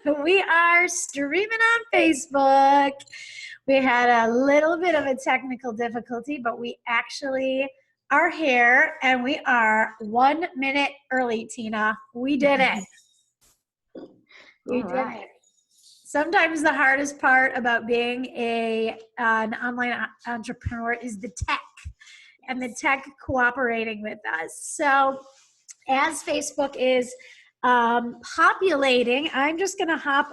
We are streaming on Facebook. We had a little bit of a technical difficulty, but we actually are here and we are 1 minute early, Tina. We did it. We did it. Sometimes the hardest part about being an online entrepreneur is the tech and the tech cooperating with us. So as Facebook is populating, I'm just gonna hop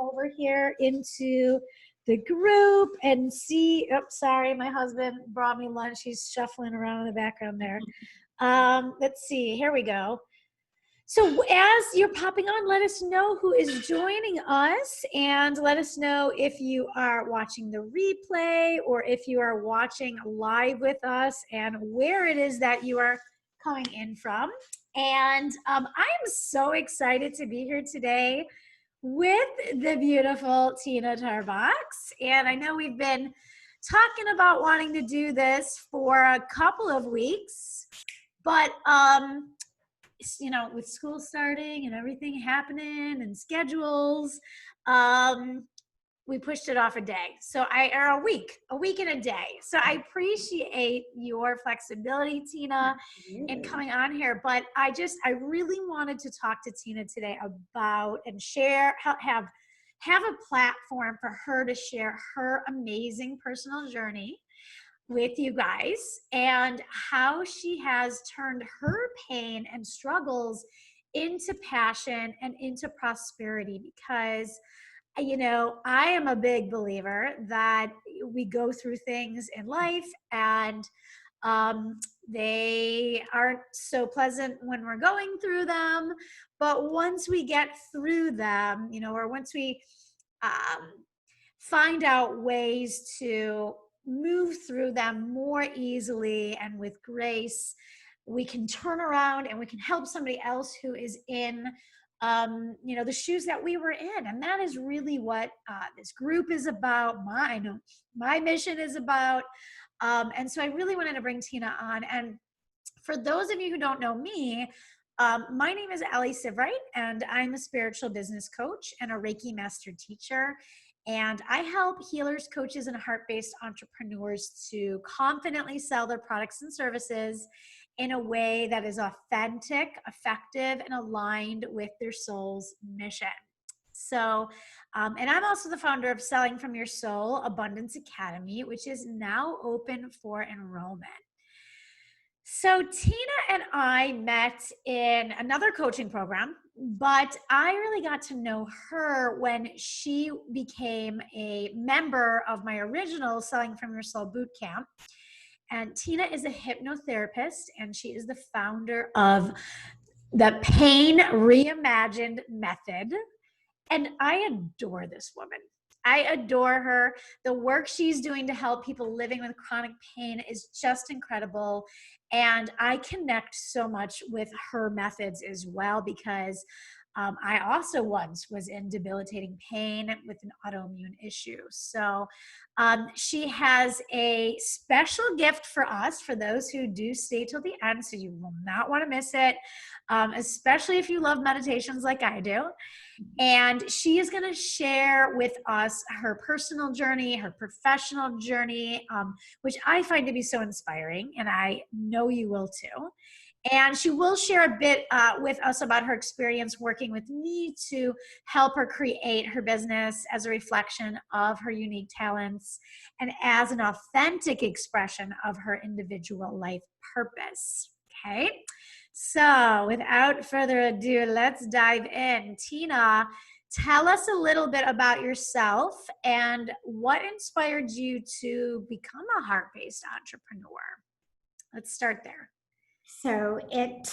over here into the group and see. Oops, sorry, my husband brought me lunch. He's shuffling around in the background there. Let's see, here we go. So as you're popping on, let us know who is joining us and let us know if you are watching the replay or if you are watching live with us and where it is that you are coming in from. And I am so excited to be here today with the beautiful Tina Tarbox. And I know we've been talking about wanting to do this for a couple of weeks, but you know, with school starting and everything happening and schedules, we pushed it off a day. So or a week and a day. So I appreciate your flexibility, Tina, in coming on here. But I really wanted to talk to Tina today about and share, have a platform for her to share her amazing personal journey with you guys and how she has turned her pain and struggles into passion and into prosperity. Because, you know, I am a big believer that we go through things in life and they aren't so pleasant when we're going through them, but once we get through them, you know, or once we find out ways to move through them more easily and with grace, we can turn around and we can help somebody else who is in you know, the shoes that we were in. And that is really what this group is about. My mission is about. And so I really wanted to bring Tina on. And for those of you who don't know me, my name is Ali Sievewright, and I'm a spiritual business coach and a Reiki master teacher. And I help healers, coaches, and heart-based entrepreneurs to confidently sell their products and services in a way that is authentic, effective, and aligned with their soul's mission. So, and I'm also the founder of Selling from Your Soul Abundance Academy, which is now open for enrollment. So Tina and I met in another coaching program, but I really got to know her when she became a member of my original Selling from Your Soul bootcamp. And Tina is a hypnotherapist, and she is the founder of the Pain Reimagined Method. And I adore this woman. I adore her. The work she's doing to help people living with chronic pain is just incredible. And I connect so much with her methods as well, because I also once was in debilitating pain with an autoimmune issue. So she has a special gift for us, for those who do stay till the end, so you will not want to miss it, especially if you love meditations like I do. And she is going to share with us her personal journey, her professional journey, which I find to be so inspiring, and I know you will too. And she will share a bit with us about her experience working with me to help her create her business as a reflection of her unique talents and as an authentic expression of her individual life purpose. Okay. So without further ado, let's dive in. Tina, tell us a little bit about yourself and what inspired you to become a heart-based entrepreneur. Let's start there. So it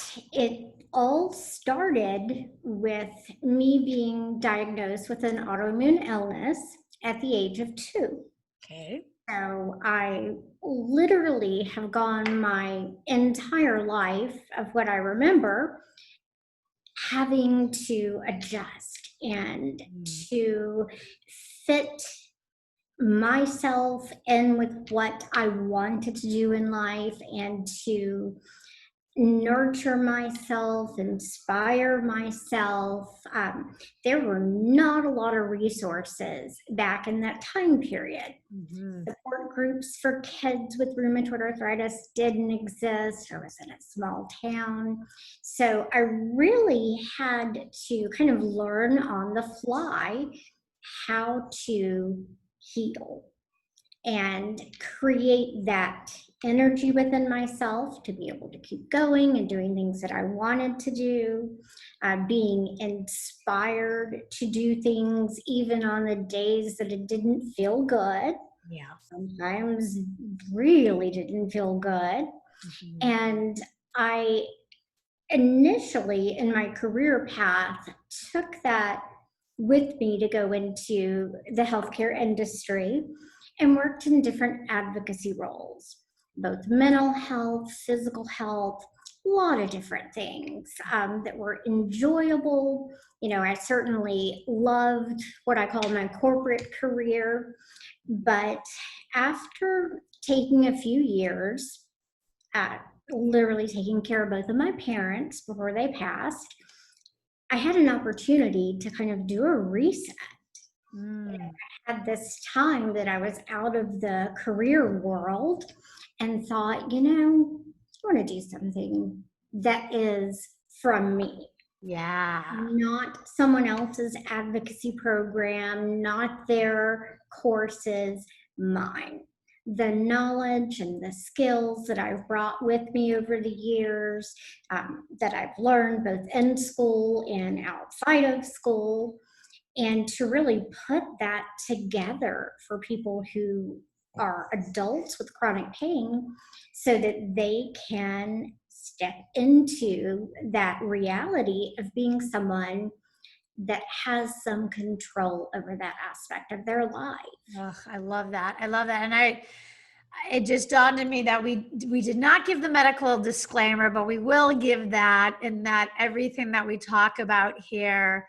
all started with me being diagnosed with an autoimmune illness at the age of 2. Okay. So I literally have gone my entire life, of what I remember, having to adjust and to fit myself in with what I wanted to do in life, and to nurture myself, inspire myself. There were not a lot of resources back in that time period. Mm-hmm. Support groups for kids with rheumatoid arthritis didn't exist. I was in a small town. So I really had to kind of learn on the fly how to heal and create that energy within myself to be able to keep going and doing things that I wanted to do, being inspired to do things even on the days that it didn't feel good. Yeah. Sometimes really didn't feel good. Mm-hmm. And I initially in my career path took that with me to go into the healthcare industry and worked in different advocacy roles, both mental health, physical health, a lot of different things that were enjoyable. You know, I certainly loved what I call my corporate career, but after taking a few years, literally taking care of both of my parents before they passed, I had an opportunity to kind of do a reset. Mm. I had this time that I was out of the career world and thought, you know, I want to do something that is from me, Yeah. not someone else's advocacy program, not their courses, mine. The knowledge and the skills that I've brought with me over the years, that I've learned both in school and outside of school, and to really put that together for people who are adults with chronic pain so that they can step into that reality of being someone that has some control over that aspect of their life. Ugh, I love that. I love that. And it just dawned on me that we did not give the medical disclaimer, but we will give that, and that everything that we talk about here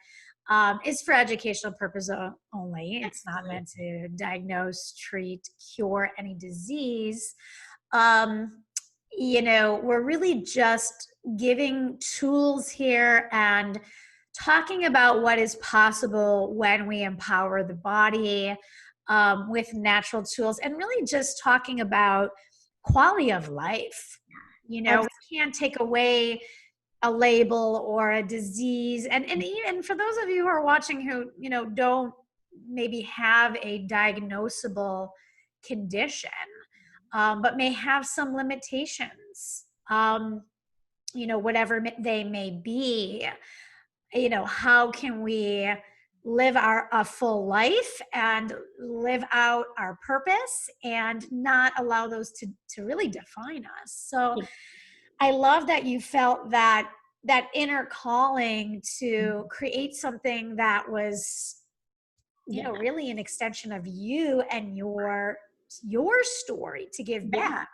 is for educational purpose only. It's not meant to diagnose, treat, cure any disease. Um, we're really just giving tools here and talking about what is possible when we empower the body with natural tools, and really just talking about quality of life. We can't take away a label or a disease. And even for those of you who are watching who, don't maybe have a diagnosable condition, but may have some limitations, whatever they may be, how can we live a full life and live out our purpose and not allow those to really define us. So I love that you felt that inner calling to create something that was, really an extension of you and your story to give back.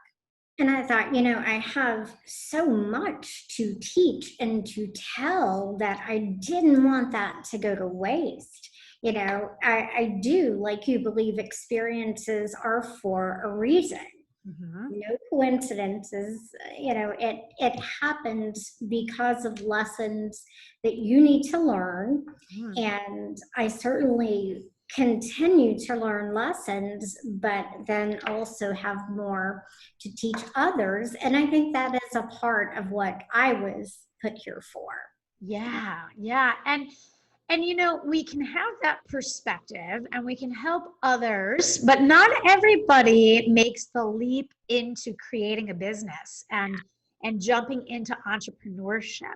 And I thought, you know, I have so much to teach and to tell that I didn't want that to go to waste. You know, I do, like you, believe experiences are for a reason. Mm-hmm. No coincidences. You know, it happens because of lessons that you need to learn. Mm-hmm. And I certainly continue to learn lessons, but then also have more to teach others. And I think that is a part of what I was put here for. Yeah, yeah. And we can have that perspective and we can help others, but not everybody makes the leap into creating a business and jumping into entrepreneurship.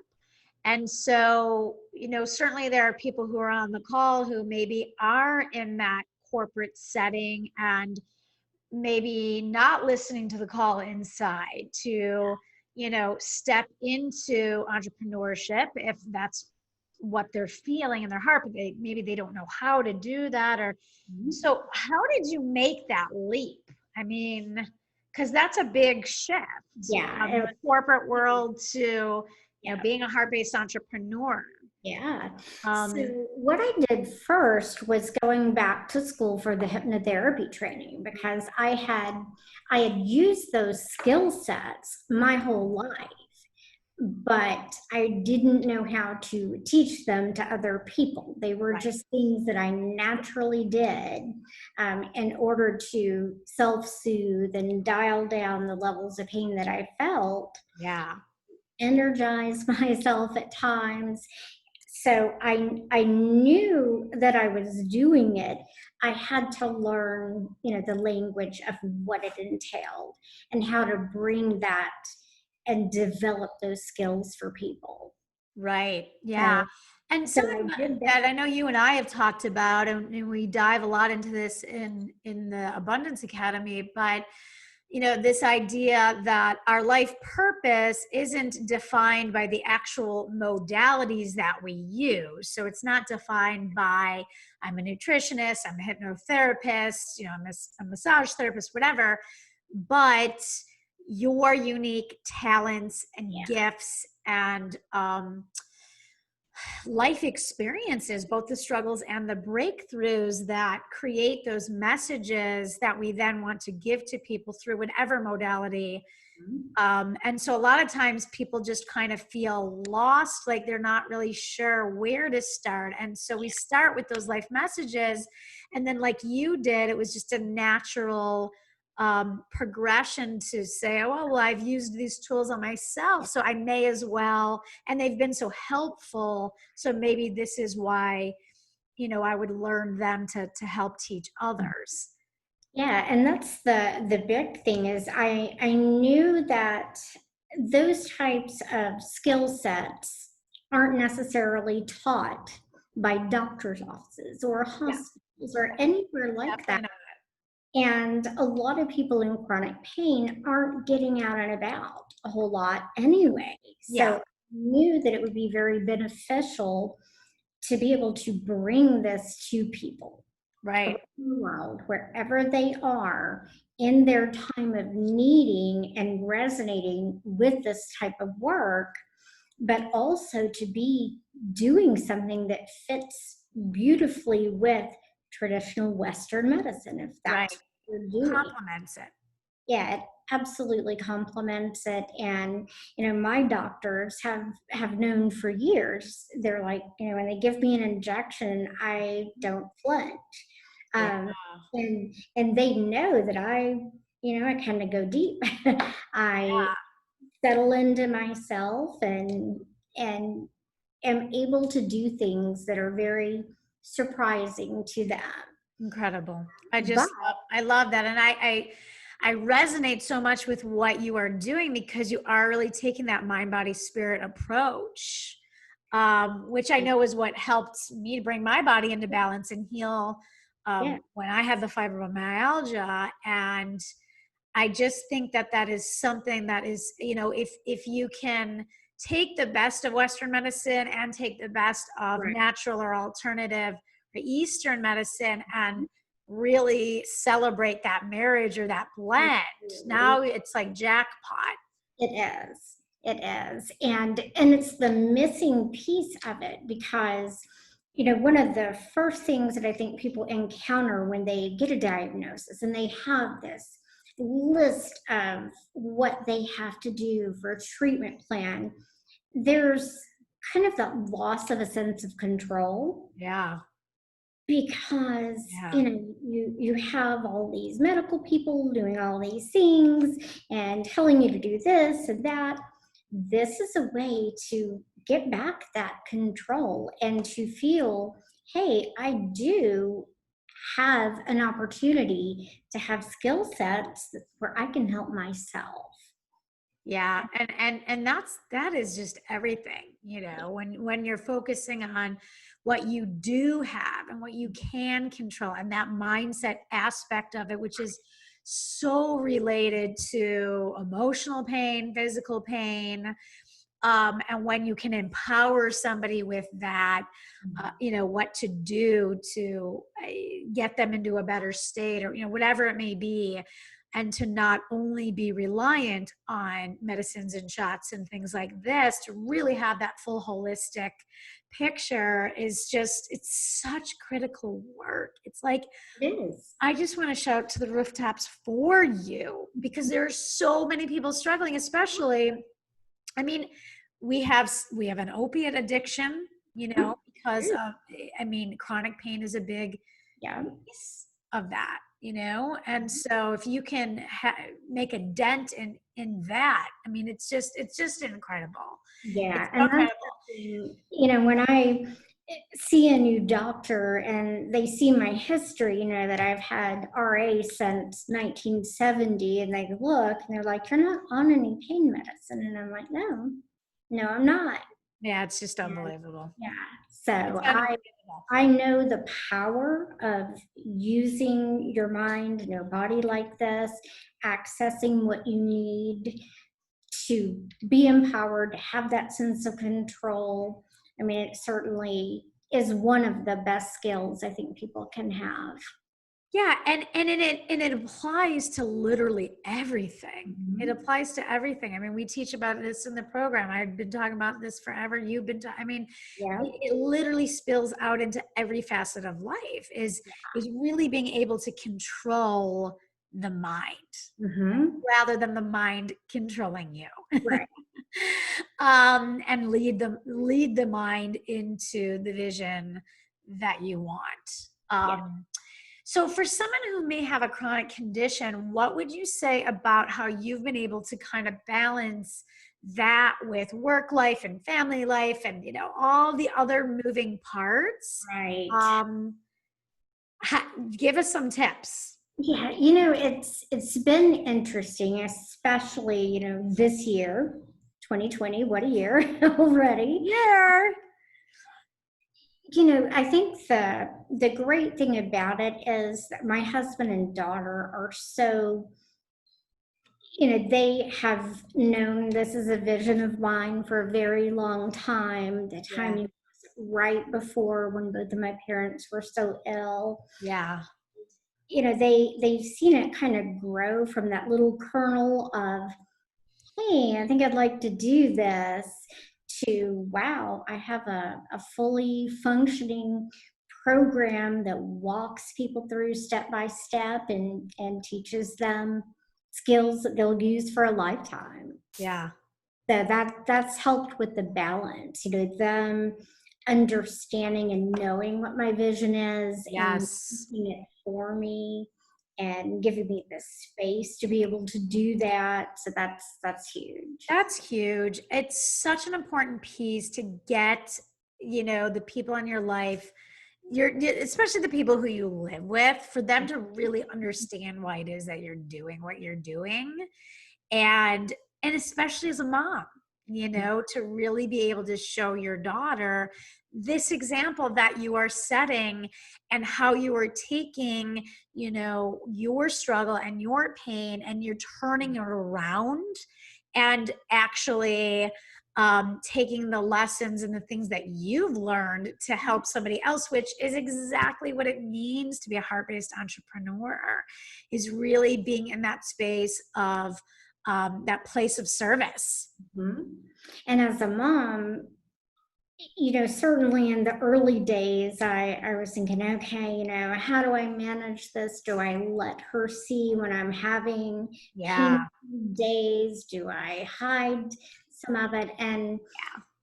And so, certainly there are people who are on the call who maybe are in that corporate setting and maybe not listening to the call inside to, step into entrepreneurship if that's what they're feeling in their heart, but maybe they don't know how to do that. Or so how did you make that leap? I mean, because that's a big shift from Yeah. the corporate world to being a heart-based entrepreneur. Yeah. Um, So what I did first was going back to school for the hypnotherapy training because I had used those skill sets my whole life. but I didn't know how to teach them to other people. They were Right. just things that I naturally did in order to self-soothe and dial down the levels of pain that I felt, Yeah. energize myself at times. So I knew that I was doing it. I had to learn, the language of what it entailed and how to bring that and develop those skills for people. Right. Yeah. So, And so something I did that. that I know you and I have talked about, and we dive a lot into this in the Abundance Academy, but this idea that our life purpose isn't defined by the actual modalities that we use. So it's not defined by, I'm a nutritionist, I'm a hypnotherapist, I'm a massage therapist, whatever, but your unique talents and Yeah. gifts and life experiences, both the struggles and the breakthroughs, that create those messages that we then want to give to people through whatever modality. And so a lot of times people just kind of feel lost, like they're not really sure where to start. And so we start with those life messages. And then, like you did, it was just a natural progression to say, oh, well, I've used these tools on myself, so I may as well. And they've been so helpful. So maybe this is why, I would learn them to help teach others. Yeah, and that's the big thing is I knew that those types of skill sets aren't necessarily taught by doctors' offices or Yeah, hospitals or anywhere like that. definitely not. And a lot of people in chronic pain aren't getting out and about a whole lot anyway. So Yeah, I knew that it would be very beneficial to be able to bring this to people around right. the world, wherever they are in their time of needing and resonating with this type of work, but also to be doing something that fits beautifully with traditional Western medicine, if Right. that's what you're doing. Complements it. Yeah, it absolutely complements it. And my doctors have known for years. They're like, when they give me an injection, I don't flinch. Yeah. um, and they know that I kind of go deep. I settle into myself and am able to do things that are very surprising to them. Incredible. But I love that. And I resonate so much with what you are doing, because you are really taking that mind, body, spirit approach, which I know is what helped me to bring my body into balance and heal yeah, when I had the fibromyalgia. And I just think that that is something that is, if you can take the best of Western medicine and take the best of right. natural or alternative or Eastern medicine and really celebrate that marriage or that blend, Absolutely. now it's like jackpot. It is. It is. And it's the missing piece of it because one of the first things that I think people encounter when they get a diagnosis and they have this list of what they have to do for a treatment plan, there's kind of that loss of a sense of control Yeah. because Yeah. you have all these medical people doing all these things and telling you to do this and that. This is a way to get back that control and to feel, hey, I do have an opportunity to have skill sets where I can help myself. Yeah, and that is just everything, when you're focusing on what you do have and what you can control, and that mindset aspect of it, which is so related to emotional pain, physical pain, and when you can empower somebody with that, what to do to get them into a better state, or whatever it may be, and to not only be reliant on medicines and shots and things like this, to really have that full holistic picture, is just, it's such critical work. It's like, It is. I just want to shout to the rooftops for you, because there are so many people struggling, especially, I mean, we have an opiate addiction, Mhm. because of, I mean, chronic pain is a big Yeah. piece of that, and so if you can make a dent in that, I mean, it's just incredible. It's Yeah, so and that's incredible. the thing, when I see a new doctor and they see my history, that I've had RA since 1970, and they look and they're like, "You're not on any pain medicine." And I'm like, "No, no, I'm not." Yeah, it's just And unbelievable. yeah, It's so unbelievable. I know the power of using your mind and your body like this, accessing what you need to be empowered, to have that sense of control. I mean, it certainly is one of the best skills I think people can have. Yeah, and it applies to literally everything. It Mhm. applies to everything. I mean, we teach about this in the program. I've been talking about this forever. I mean, Yeah. it literally spills out into every facet of life. Is really being able to control the mind Hmm. rather than the mind controlling you. Right. And lead the mind into the vision that you want. Yeah. So for someone who may have a chronic condition, what would you say about how you've been able to kind of balance that with work life and family life and, all the other moving parts? Right. Um, Give us some tips. Yeah, it's been interesting, especially, this year, 2020, what a year already. Yeah. I think the great thing about it is that my husband and daughter are so, they have known this is a vision of mine for a very long time. The Yeah. timing was right before when both of my parents were so ill. Yeah. They've seen it kind of grow from that little kernel of, hey, I think I'd like to do this, to, wow, I have a fully functioning program that walks people through step by step and teaches them skills that they'll use for a lifetime. Yeah. So that's helped with the balance, them understanding and knowing what my vision is and Yes. using it for me and giving me the space to be able to do that. So that's huge. That's huge. It's such an important piece to get, the people in your life, especially the people who you live with, for them to really understand why it is that you're doing what you're doing. And especially as a mom, to really be able to show your daughter this example that you are setting and how you are taking, your struggle and your pain and you're turning it around and actually taking the lessons and the things that you've learned to help somebody else, which is exactly what it means to be a heart-based entrepreneur, is really being in that space of that place of service. Mhm. And as a mom, certainly in the early days, I was thinking, okay, how do I manage this? Do I let her see when I'm having pain Yeah. days? Do I hide some of it? And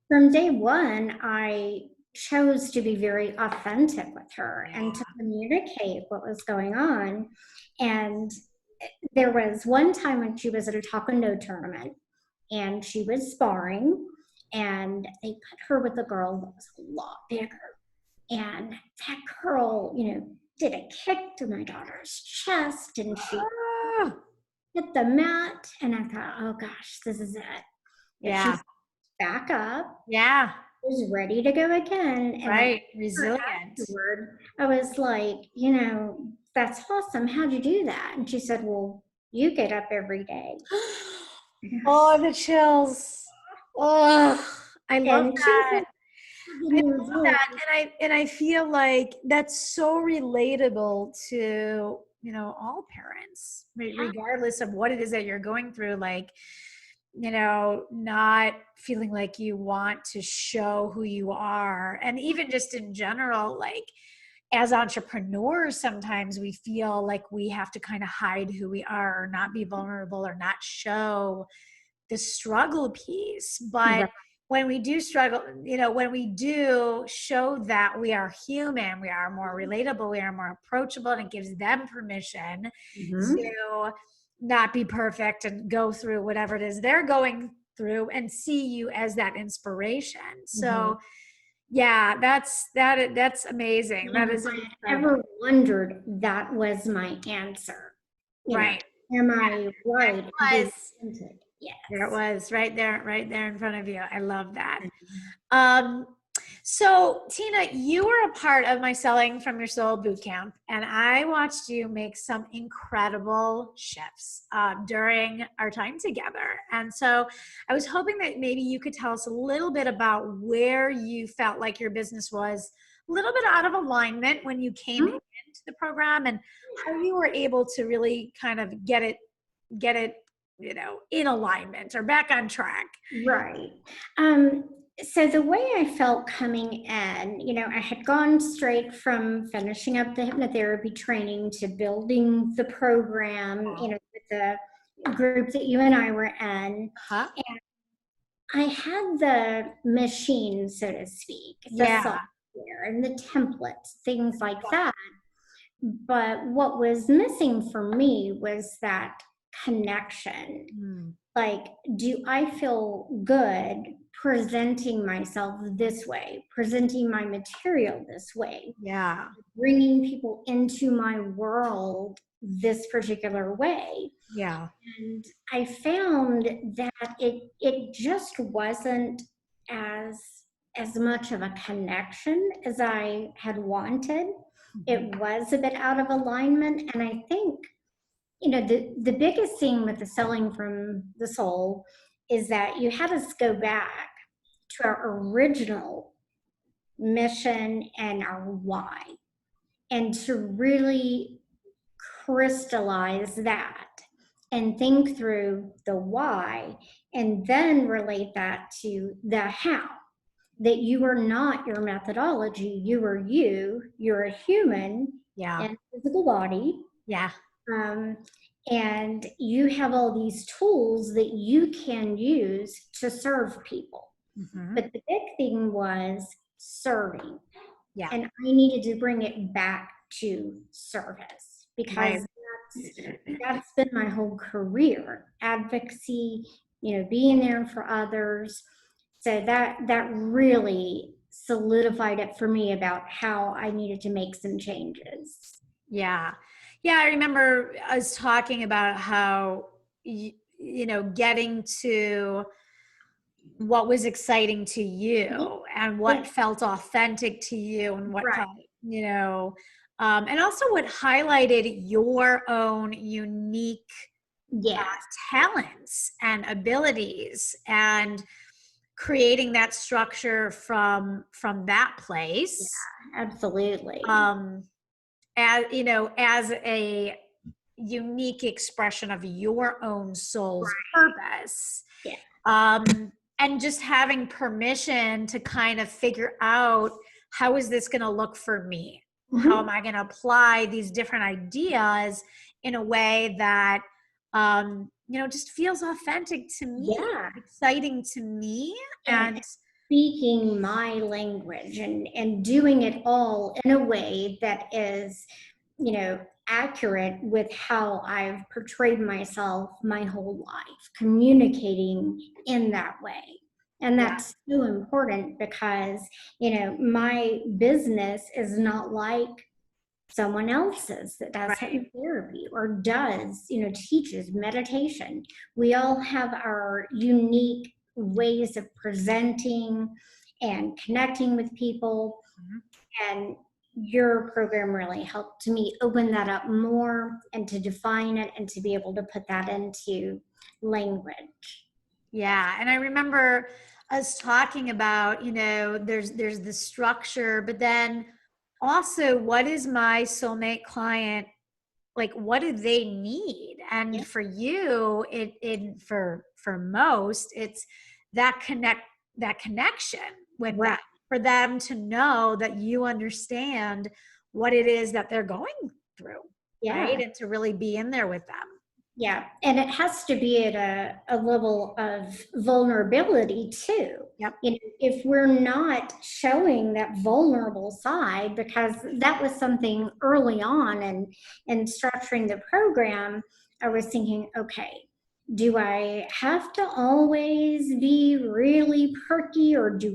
from day one, I chose to be very authentic with her Yeah. and to communicate what was going on. And there was one time when she was at a taekwondo tournament and she was sparring, and they put her with a girl that was a lot bigger. And that girl, did a kick to my daughter's chest and she Oh, hit the mat. And I thought, oh gosh, this is it. But yeah. she's back up, Yeah. was ready to go again. And I Right. asked her Resilient. afterward, I was like, that's awesome. How'd you do that? And she said, well, you get up every day. Oh, the chills. Oh, I love And she was that. like 7 I years love old. that. And I feel like that's so relatable to, all parents, regardless of what it is that you're going through. Like, not feeling like you want to show who you are. And even just in general, like as entrepreneurs, sometimes we feel like we have to kind of hide who we are or not be vulnerable or not show the struggle piece. But Right. when we do struggle, when we do show that we are human, we are more relatable, we are more approachable, and it gives them permission to not be perfect and go through whatever it is they're going through and see you as that inspiration. So yeah, that's amazing. That is If I incredible. ever wondered, that was my answer. Right. Am I right? It was. Yes. There it was, right there in front of you. I love that. So Tina, you were a part of my Selling from Your Soul bootcamp, and I watched you make some incredible shifts during our time together. And so I was hoping that maybe you could tell us a little bit about where you felt like your business was a little bit out of alignment when you came into the program, and how you were able to really kind of get it in alignment or back on track. Right. So the way I felt coming in, I had gone straight from finishing up the hypnotherapy training to building the program, with the group that you and I were in. And I had the machine, so to speak, the software and the templates, things like that. But what was missing for me was that connection. Like, do I feel good presenting myself this way, presenting my material this way? Yeah. Bringing people into my world this particular way. Yeah. And I found that it just wasn't as much of a connection as I had wanted. It was a bit out of alignment. And I think, the biggest thing with the Selling from the Soul is that you had us go back to our original mission and our why, and to really crystallize that and think through the why, and then relate that to the how. That you are not your methodology, you are you're a human in a physical body. Yeah. And you have all these tools that you can use to serve people. But the big thing was serving. Yeah. And I needed to bring it back to service, because that's been my whole career. Advocacy, being there for others. So that really solidified it for me about how I needed to make some changes. Yeah. Yeah. I remember us talking about how, getting to what was exciting to you and what felt authentic to you and what felt, and also what highlighted your own unique talents and abilities, and creating that structure from that place. Yeah, absolutely. As a unique expression of your own soul's purpose. And just having permission to kind of figure out, how is this going to look for me? How am I going to apply these different ideas in a way that, just feels authentic to me, exciting to me, and speaking my language and doing it all in a way that is, accurate with how I've portrayed myself my whole life, communicating in that way. And that's so important, because, my business is not like someone else's that does hypnotherapy or does, teaches meditation. We all have our unique ways of presenting and connecting with people. And your program really helped me open that up more, and to define it, and to be able to put that into language. Yeah. And I remember us talking about, there's the structure, but then also, what is my soulmate client, like, what do they need? And for you, for most, it's that connection with that, for them to know that you understand what it is that they're going through, right? And to really be in there with them. Yeah, and it has to be at a level of vulnerability too. Yep. You know, if we're not showing that vulnerable side, because that was something early on and structuring the program, I was thinking, okay, do I have to always be really perky, or do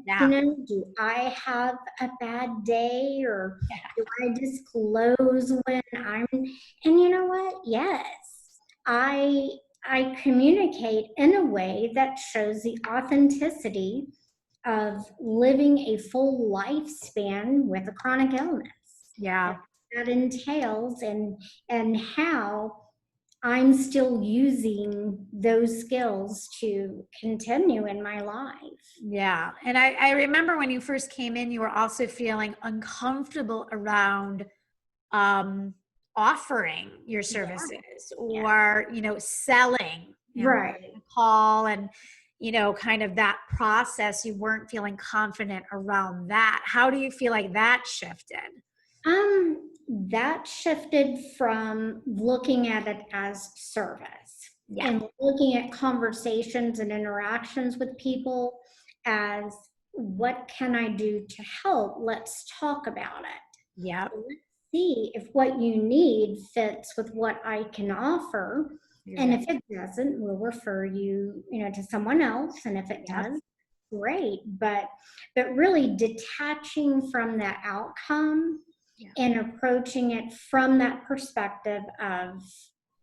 Yeah. do I have a bad day, or Yeah. do I disclose when I'm, and you know what? Yes. I I communicate in a way that shows the authenticity of living a full lifespan with a chronic illness. Yeah. And that entails and how I'm still using those skills to continue in my life. Yeah. And I remember when you first came in, you were also feeling uncomfortable around um, offering your Yeah. services Yeah. or, selling and Right. call and, kind of that process. You weren't feeling confident around that. How do you feel like that shifted? That shifted from looking at it as service Yeah. and looking at conversations and interactions with people as, what can I do to help? Let's talk about it. Yep. Let's see if what you need fits with what I can offer. And if it doesn't, we'll refer you, to someone else. And if it Yep. does, great. But really detaching from that outcome Yep. and approaching it from that perspective of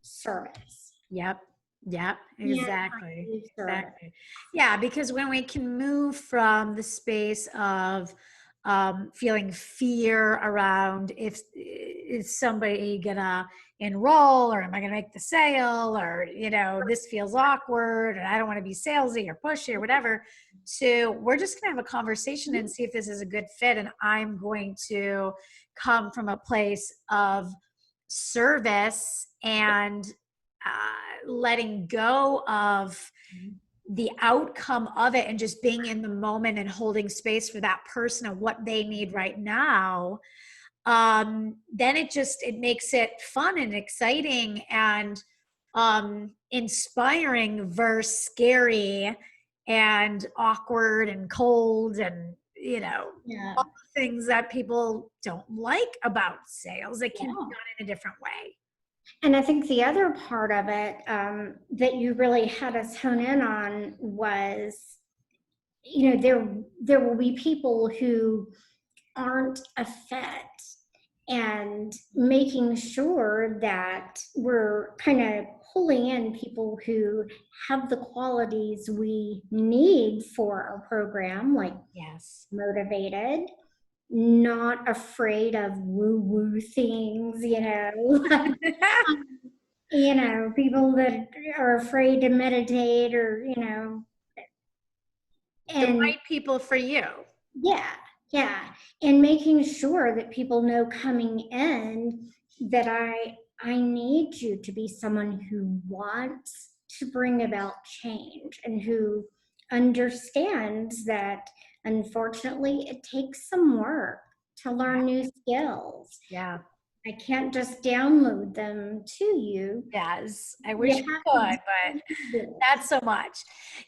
service. Yep. Yep. Yeah, Exactly. service. Exactly. Yeah, because when we can move from the space of feeling fear around if is somebody gonna enroll or am I gonna make the sale or this feels awkward and I don't want to be salesy or pushy or whatever, to we're just gonna have a conversation and see if this is a good fit and I'm going to come from a place of service and letting go of the outcome of it and just being in the moment and holding space for that person and what they need right now. Then it makes it fun and exciting and inspiring versus scary and awkward and cold and Yeah. all the things that people don't like about sales. It can be Yeah. done in a different way. And I think the other part of it that you really had us hone in on was, there will be people who aren't a fit, and making sure that we're kind of pulling in people who have the qualities we need for our program, like Yes. motivated, not afraid of woo woo things, people that are afraid to meditate, or, The and right people for you. yeah, yeah. And making sure that people know coming in that I need you to be someone who wants to bring about change and who understands that unfortunately it takes some work to learn new skills. Yeah. I can't just download them to you. Yes. I You wish have we to could, but do it. not so much.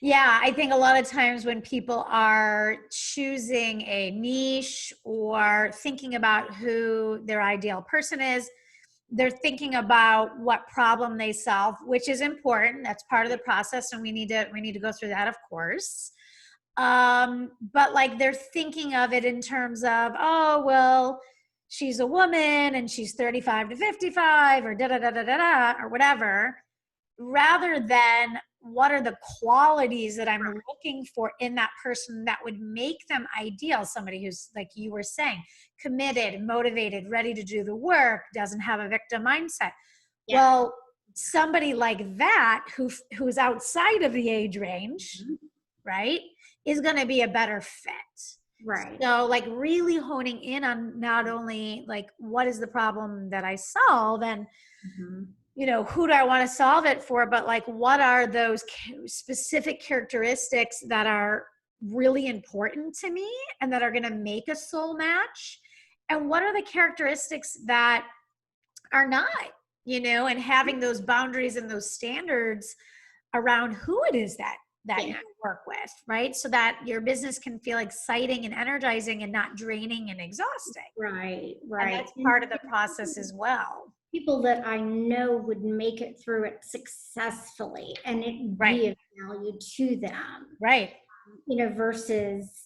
Yeah. I think a lot of times when people are choosing a niche or thinking about who their ideal person is, they're thinking about what problem they solve, which is important. That's part of the process. And we need to go through that, of course. But like they're thinking of it in terms of, oh, well, she's a woman and she's 35 to 55 or da da da da da da or whatever, rather than what are the qualities that I'm looking for in that person that would make them ideal. Somebody who's, like you were saying, committed, motivated, ready to do the work, doesn't have a victim mindset. Yeah. Well, somebody like that who's outside of the age range, right, is going to be a better fit. Right. So like really honing in on not only like what is the problem that I solve and who do I want to solve it for, but like what are those specific characteristics that are really important to me and that are going to make a soul match, and what are the characteristics that are not, you know, and having those boundaries and those standards around who it is that Yeah. you work with, right? So that your business can feel exciting and energizing and not draining and exhausting. Right, And right. that's part of the process as well. People that I know would make it through it successfully and it Right. be of value to them, Right. you know, versus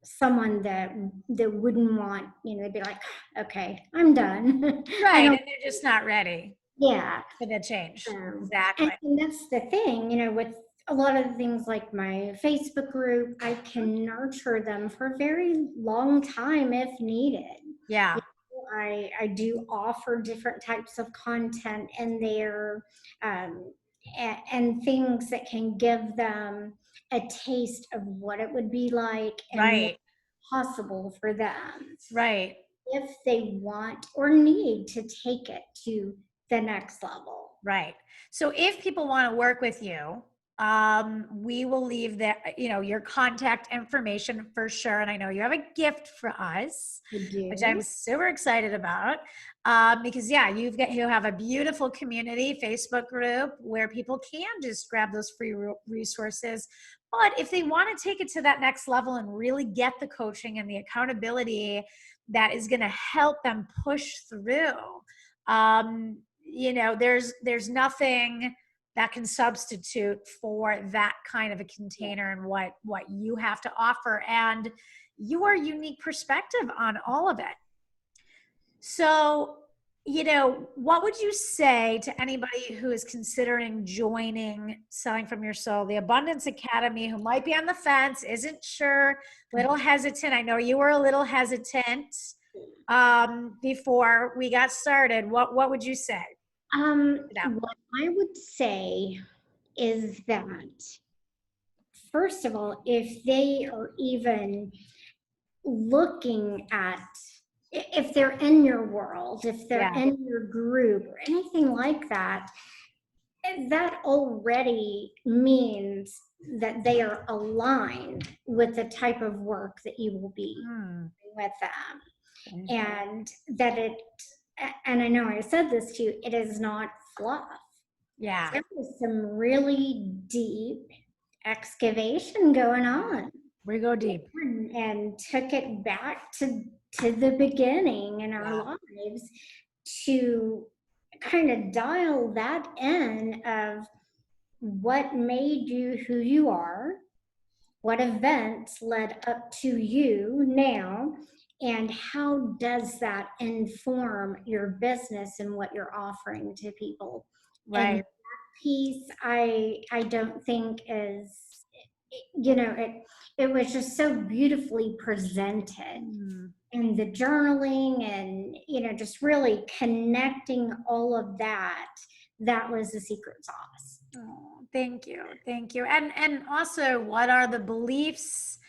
someone that wouldn't want, you know, they'd be like, okay, I'm done. I Right. don't, And they're just not ready yeah. for the change. And Exactly. that's the thing, you know, with a lot of things like my Facebook group, I can nurture them for a very long time if needed. Yeah. You know, I do offer different types of content in there, and things that can give them a taste of what it would be like and what's Right. possible for them Right. if they want or need to take it to the next level. Right. So if people want to work with you, we will leave that, you know, your contact information for sure. And I know you have a gift for us, I which I'm do. super excited about. Because yeah, you have a beautiful community Facebook group where people can just grab those free resources. But if they want to take it to that next level and really get the coaching and the accountability that is going to help them push through, you know, there's nothing that can substitute for that kind of a container and what you have to offer and your unique perspective on all of it. So, you know, what would you say to anybody who is considering joining Selling from Your Soul, the Abundance Academy, who might be on the fence, isn't sure, little hesitant? I know you were a little hesitant before we got started. What would you say? What I would say is that, first of all, if they are even looking at, if they're in your world, if they're Yeah. in your group or anything like that, that already means that they are aligned with the type of work that you will be Mm. with them. Okay. And that it, and I know I said this to you, it is not fluff. Yeah. There was some really deep excavation going on. We go deep. And took it back to the beginning in our Yeah. lives to kind of dial that in of what made you who you are, what events led up to you now, and how does that inform your business and what you're offering to people. And Right. that piece I don't think is, you know, it was just so beautifully presented, Mm. and the journaling and, you know, just really connecting all of that, that was the secret sauce. Oh, thank you. Thank you. And also, what are the beliefs,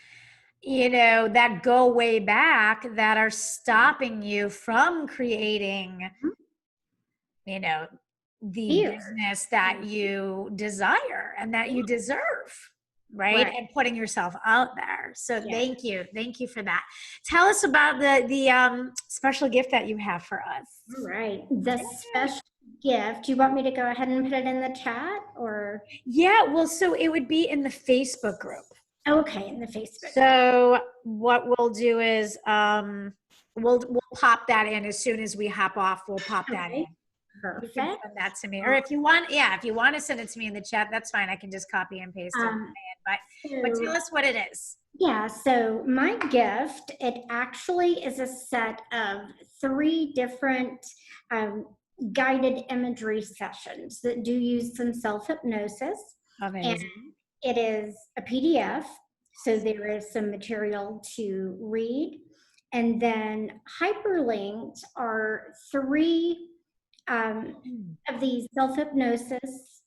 you know, that go way back that are stopping you from creating, you know, the Fear. business that you desire and that you deserve, right? Right. And putting yourself out there. So Yeah. thank you for that. Tell us about the special gift that you have for us. All right. The special gift. Do you want me to go ahead and put it in the chat or? Yeah, well, so it would be in the Facebook group. Okay, in the Facebook. So what we'll do is we'll pop that in as soon as we hop off. We'll pop that in. You can Perfect. send that to me, or if you want, yeah, if you want to send it to me in the chat, that's fine. I can just copy and paste it. But tell us what it is. Yeah, so my gift, it actually is a set of 3 different guided imagery sessions that do use some self-hypnosis. Amazing. And it is a PDF, so there is some material to read. And then hyperlinked are 3 of these self-hypnosis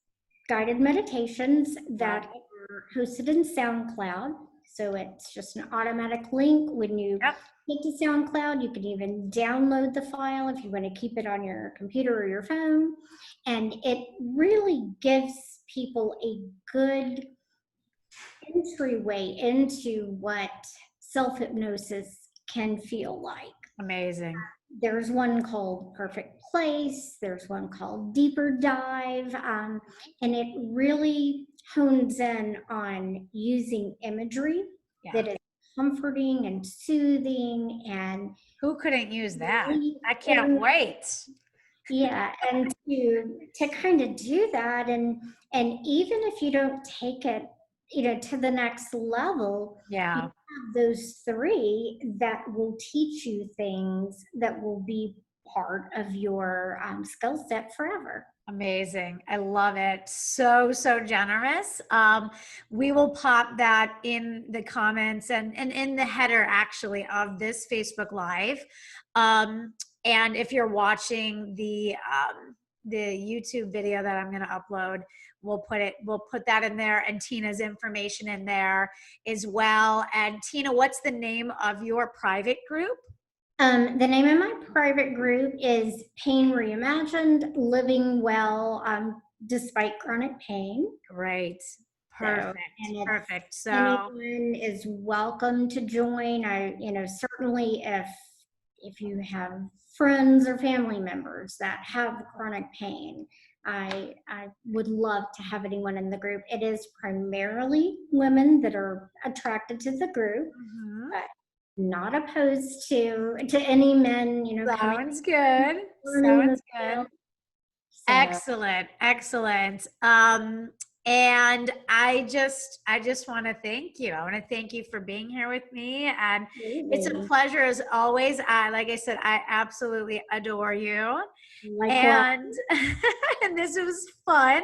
guided meditations that are hosted in SoundCloud. So it's just an automatic link. When you Yep. get to SoundCloud, you can even download the file if you want to keep it on your computer or your phone. And it really gives people a good entryway into what self-hypnosis can feel like. Amazing. there's one called Perfect Place. There's one called Deeper Dive. And it really hones in on using imagery that is comforting and soothing. And who couldn't use that? really, I can't wait. yeah, and to kind of do that, and even if you don't take it, to the next level, you Yeah. have those three that will teach you things that will be part of your skill set forever. Amazing. I love it. So, so generous. We will pop that in the comments and in the header actually of this Facebook Live. And if you're watching the YouTube video that I'm going to upload, we'll put that in there, and Tina's information in there as well. And Tina, what's the name of your private group? The name of my private group is Pain Reimagined, Living Well Despite Chronic Pain. Great. Perfect. So, Perfect. So anyone is welcome to join. Certainly if you have friends or family members that have chronic pain, I would love to have anyone in the group. It is primarily women that are attracted to the group, but not opposed to any men, sounds good. Sounds good. So. Excellent. Excellent. And I just want to thank you. I want to thank you for being here with me. And it's a pleasure as always. Like I said, I absolutely adore you. And, and this was fun.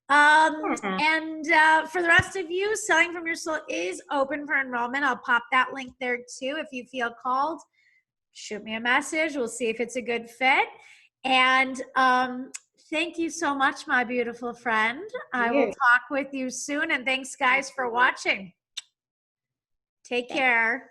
And for the rest of you, Selling from Your Soul is open for enrollment. I'll pop that link there too. If you feel called, shoot me a message. We'll see if it's a good fit. And thank you so much, my beautiful friend. I will talk with you soon. And thanks, guys, for watching. Take care.